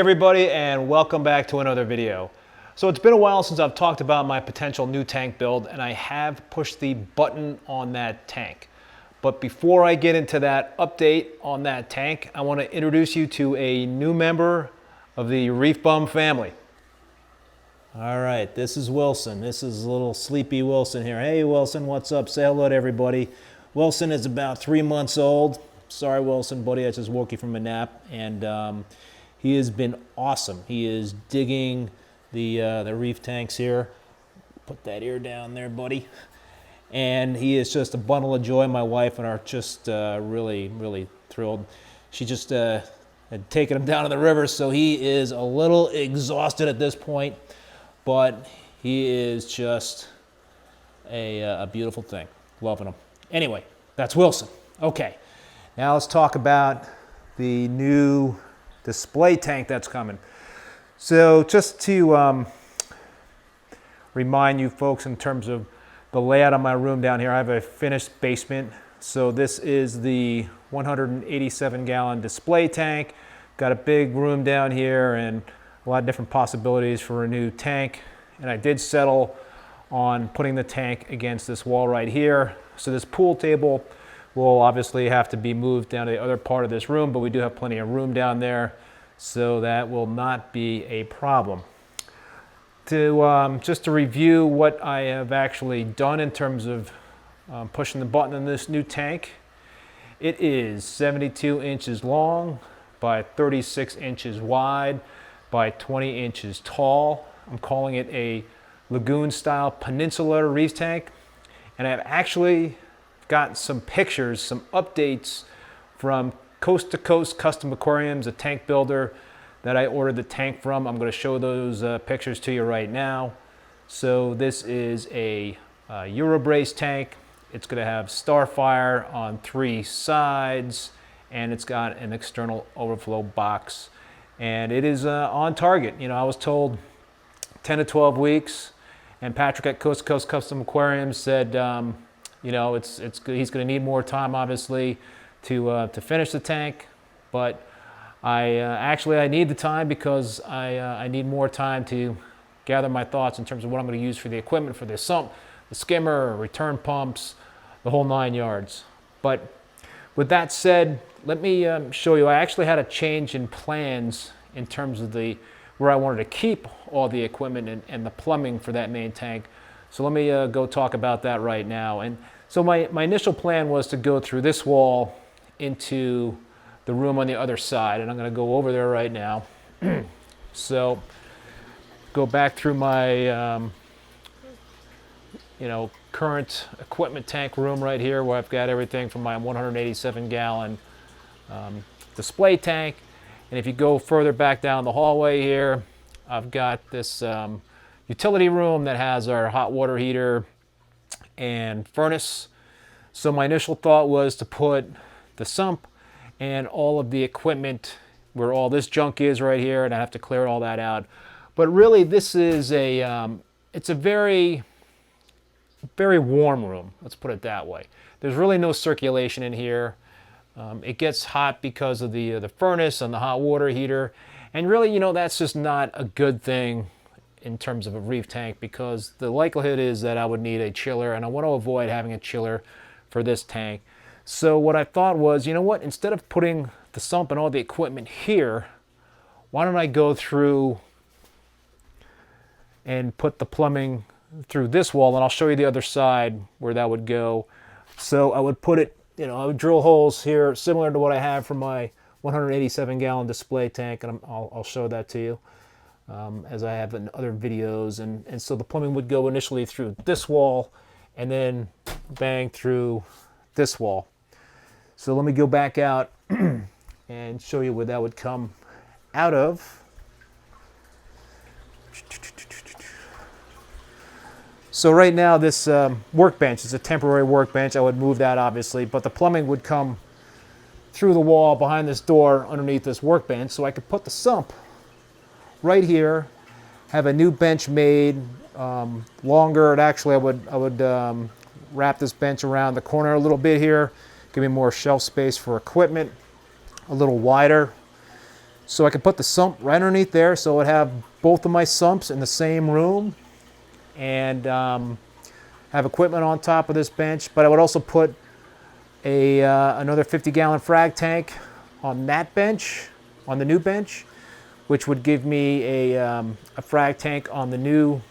everybody, and welcome back to another video. So it's been a while since I've talked about my potential new tank build, and I have pushed the button on that tank. But before I get into that update on that tank, I want to introduce you to a new member of the ReefBum family. All right, this is Wilson. This is little sleepy Wilson here. Hey Wilson, what's up? Say hello to everybody. Wilson is about 3 months old. Sorry Wilson, buddy, I just woke you from a nap, and he has been awesome. He is digging the reef tanks here. Put that ear down there, buddy. And he is just a bundle of joy. My wife and I are just really, really thrilled. She just had taken him down to the river, so he is a little exhausted at this point, but he is just a beautiful thing. Loving him. Anyway, that's Wilson. Okay, now let's talk about the new display tank that's coming. So just to remind you folks in terms of the layout of my room down here, I have a finished basement. So this is the 187 gallon display tank. Got a big room down here and a lot of different possibilities for a new tank. And I did settle on putting the tank against this wall right here. So this pool table will obviously have to be moved down to the other part of this room, but we do have plenty of room down there, so that will not be a problem. Just to review what I have actually done in terms of pushing the button in this new tank, it is 72 inches long by 36 inches wide by 20 inches tall. I'm calling it a lagoon style peninsula reef tank, and I've actually got some pictures, some updates from Coast to Coast Custom Aquariums, a tank builder that I ordered the tank from. I'm going to show those pictures to you right now. So this is a Eurobrace tank. It's going to have Starfire on 3 sides, and it's got an external overflow box. And it is on target. You know, I was told 10 to 12 weeks, and Patrick at Coast to Coast Custom Aquariums said, you know, he's going to need more time, obviously, to finish the tank. But I need the time because I need more time to gather my thoughts in terms of what I'm going to use for the equipment, for the sump, the skimmer, return pumps, the whole 9 yards. But with that said, let me show you. I actually had a change in plans in terms of where I wanted to keep all the equipment and the plumbing for that main tank. So let me go talk about that right now. And so my initial plan was to go through this wall into the room on the other side, and I'm going to go over there right now. So go back through my current equipment tank room right here, where I've got everything from my 187 gallon display tank. And if you go further back down the hallway here, I've got this utility room that has our hot water heater and furnace. So my initial thought was to put the sump and all of the equipment where all this junk is right here, and I have to clear all that out. But really, this is it's a very, very warm room. Let's put it that way. There's really no circulation in here. It gets hot because of the furnace and the hot water heater, and really, you know, that's just not a good thing in terms of a reef tank, because the likelihood is that I would need a chiller, and I want to avoid having a chiller for this tank. So what I thought was, you know what, instead of putting the sump and all the equipment here, why don't I go through and put the plumbing through this wall, and I'll show you the other side where that would go. So I would put it, you know, I would drill holes here similar to what I have for my 187 gallon display tank, and I'll show that to you as I have in other videos. And so the plumbing would go initially through this wall and then bang through this wall. So let me go back out and show you where that would come out of. So right now this workbench is a temporary workbench. I would move that obviously, but the plumbing would come through the wall behind this door underneath this workbench, so I could put the sump right here, have a new bench made longer. And actually I would wrap this bench around the corner a little bit here, give me more shelf space for equipment, a little wider. So I can put the sump right underneath there, so I would have both of my sumps in the same room, and have equipment on top of this bench. But I would also put another 50-gallon frag tank on that bench, on the new bench, which would give me a frag tank on the new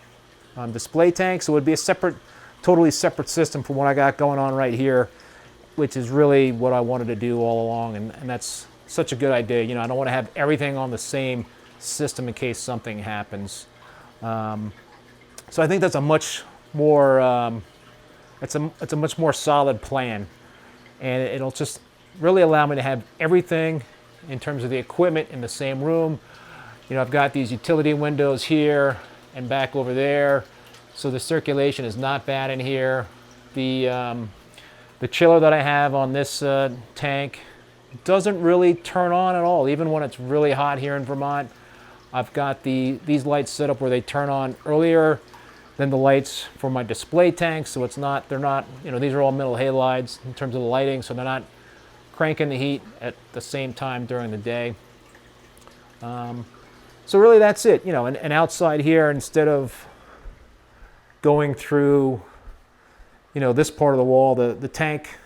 display tank. So it would be a separate, totally separate system from what I got going on right here, which is really what I wanted to do all along, and that's such a good idea. You know, I don't want to have everything on the same system in case something happens. So I think that's a much more, it's a much more solid plan, and it'll just really allow me to have everything in terms of the equipment in the same room. You know, I've got these utility windows here and back over there, so the circulation is not bad in here. The chiller that I have on this tank doesn't really turn on at all, even when it's really hot here in Vermont. I've got these lights set up where they turn on earlier than the lights for my display tanks, so they're not, you know, these are all middle halides in terms of the lighting, so they're not cranking the heat at the same time during the day. So really that's it, you know, and outside here, instead of going through, you know, this part of the wall, the tank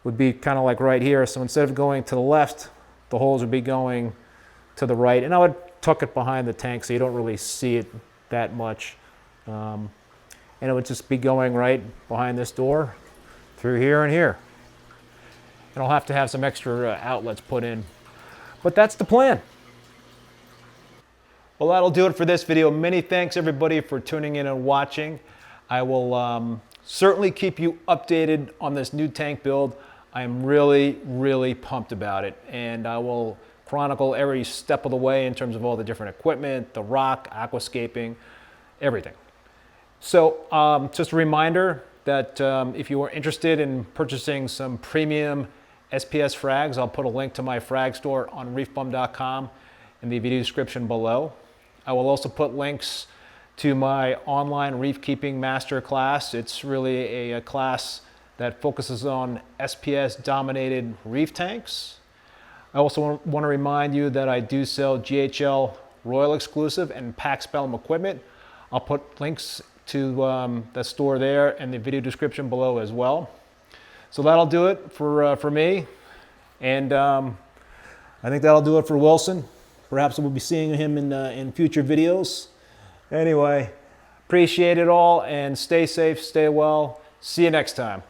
would be kind of like right here. So instead of going to the left, the holes would be going to the right. And I would tuck it behind the tank so you don't really see it that much. And it would just be going right behind this door, through here and here. And I'll have to have some extra outlets put in. But that's the plan. Well, that'll do it for this video. Many thanks everybody for tuning in and watching. I will certainly keep you updated on this new tank build. I am really, really pumped about it, and I will chronicle every step of the way in terms of all the different equipment, the rock, aquascaping, everything. So just a reminder that if you are interested in purchasing some premium SPS frags, I'll put a link to my frag store on reefbum.com in the video description below. I will also put links to my online reef keeping master class. It's really a class that focuses on SPS dominated reef tanks. I also want to remind you that I do sell GHL Royal Exclusiv and Pax Bellum equipment. I'll put links to the store there in the video description below as well. So that'll do it for me, and I think that'll do it for Wilson. Perhaps we'll be seeing him in future videos. Anyway, appreciate it all, and stay safe, stay well. See you next time.